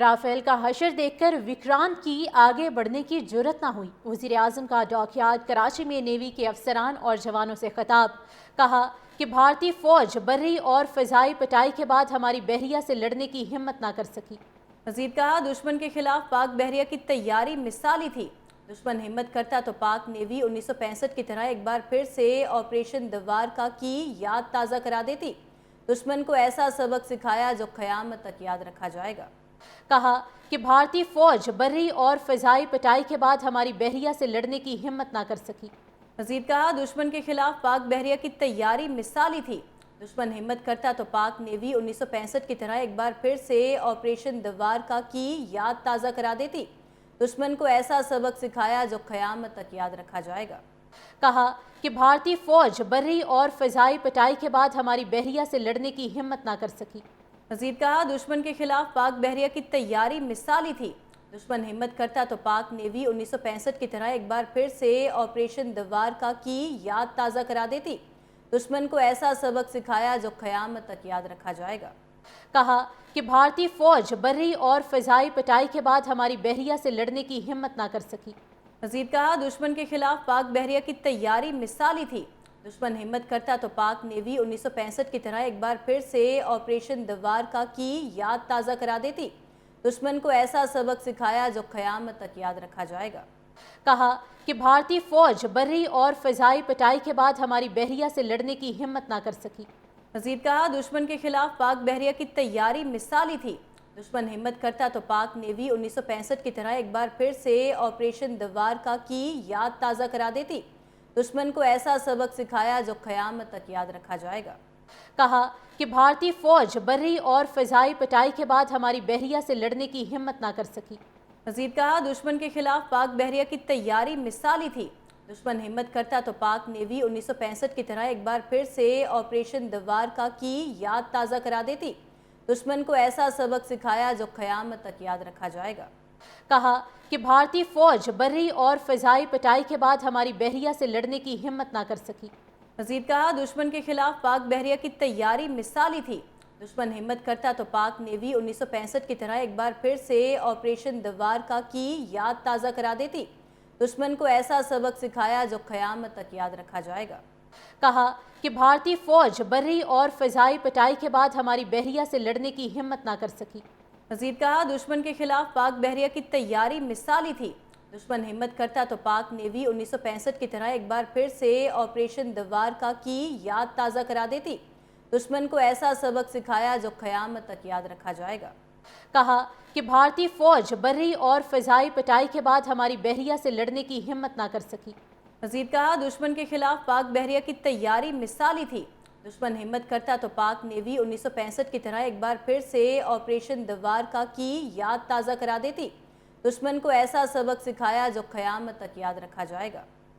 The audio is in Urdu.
رافیل کا حشر دیکھ کر وکرانت کی آگے بڑھنے کی جرت نہ ہوئی۔ وزیر اعظم کا ڈاک یارڈ کراچی میں نیوی کے افسران اور جوانوں سے خطاب، کہا کہ بھارتی فوج بری اور فضائی پٹائی کے بعد ہماری بحریہ سے لڑنے کی ہمت نہ کر سکی۔ مزید کہا دشمن کے خلاف پاک بحریہ کی تیاری مثالی تھی۔ دشمن ہمت کرتا تو پاک نیوی 1965 کی طرح ایک بار پھر سے آپریشن دوارکا کی یاد تازہ کرا دیتی۔ دشمن کو ایسا سبق سکھایا جو قیامت تک یاد رکھا جائے گا۔ کہا کہ بھارتی فوج بری اور فضائی پٹائی کے بعد ہماری بحریہ سے لڑنے کی ہمت نہ کر سکی۔ مزید کہا دشمن کے خلاف پاک بحریہ کی تیاری مثالی تھی۔ دشمن ہمت کرتا تو پاک نیوی 1965 کی طرح ایک بار پھر سے آپریشن دوارکا کی یاد تازہ کرا دیتی۔ دشمن کو ایسا سبق سکھایا جو قیامت تک یاد رکھا جائے گا۔ کہا کہ بھارتی فوج بری اور فضائی پٹائی کے بعد ہماری بحریہ سے لڑنے کی ہمت نہ کر سکی۔ مزید کہا دشمن کے خلاف پاک بحریہ کی تیاری مثالی تھی۔ دشمن ہمت کرتا تو پاک نیوی 1965 کی طرح ایک بار پھر سے آپریشن دوارکا کی یاد تازہ کرا دیتی۔ دشمن کو ایسا سبق سکھایا جو قیامت تک یاد رکھا جائے گا۔ کہا کہ بھارتی فوج بری اور فضائی پٹائی کے بعد ہماری بحریہ سے لڑنے کی ہمت نہ کر سکی۔ مزید کہا دشمن کے خلاف پاک بحریہ کی تیاری مثالی تھی۔ دشمن ہمت کرتا تو پاک نیوی 1965 کی طرح ایک بار پھر سے آپریشن دوارکا کی یاد تازہ کرا دیتی۔ دشمن کو ایسا سبق سکھایا جو قیامت تک یاد رکھا جائے گا۔ کہا کہ بھارتی فوج بری اور فضائی پٹائی کے بعد ہماری بحریہ سے لڑنے کی ہمت نہ کر سکی۔ مزید کہا دشمن کے خلاف پاک بحریہ کی تیاری مثالی تھی۔ دشمن ہمت کرتا تو پاک نیوی 1965 کی طرح ایک بار پھر سے آپریشن دوارکا کی یاد تازہ کرا دیتی۔ دشمن کو ایسا سبق سکھایا جو قیامت تک یاد رکھا جائے گا۔ کہا کہ بھارتی فوج بری اور فضائی پٹائی کے بعد ہماری بحریہ سے لڑنے کی ہمت نہ کر سکی۔ مزید کہا دشمن کے خلاف پاک بحریہ کی تیاری مثالی تھی۔ دشمن ہمت کرتا تو پاک نیوی 1965 کی طرح ایک بار پھر سے آپریشن دوارکا کی یاد تازہ کرا دیتی۔ دشمن کو ایسا سبق سکھایا جو قیامت تک یاد رکھا جائے گا۔ کہا کہ بھارتی فوج بری اور فضائی پٹائی کے بعد ہماری بحریہ سے لڑنے کی ہمت نہ کر سکی۔ مزید کہا دشمن کے خلاف پاک بحریہ کی تیاری مثالی تھی۔ دشمن ہمت کرتا تو پاک نیوی 1965 کی طرح ایک بار پھر سے آپریشن دوارکا کی یاد تازہ کرا دیتی۔ دشمن کو ایسا سبق سکھایا جو قیامت تک یاد رکھا جائے گا۔ کہا کہ بھارتی فوج بری اور فضائی پٹائی کے بعد ہماری بحریہ سے لڑنے کی ہمت نہ کر سکی۔ مزید کہا دشمن کے خلاف پاک بحریہ کی تیاری مثالی تھی۔ دشمن ہمت کرتا تو پاک نیوی 1965 کی طرح ایک بار پھر سے آپریشن دوارکا کی یاد تازہ کرا دیتی۔ دشمن کو ایسا سبق سکھایا جو قیامت تک یاد رکھا جائے گا۔ کہا کہ بھارتی فوج بری اور فضائی پٹائی کے بعد ہماری بحریہ سے لڑنے کی ہمت نہ کر سکی۔ مزید کہا دشمن کے خلاف پاک بحریہ کی تیاری مثالی تھی۔ دشمن ہمت کرتا تو پاک نیوی 1965 کی طرح ایک بار پھر سے آپریشن دوارکا کی یاد تازہ کرا دیتی۔ دشمن کو ایسا سبق سکھایا جو قیامت تک یاد رکھا جائے گا۔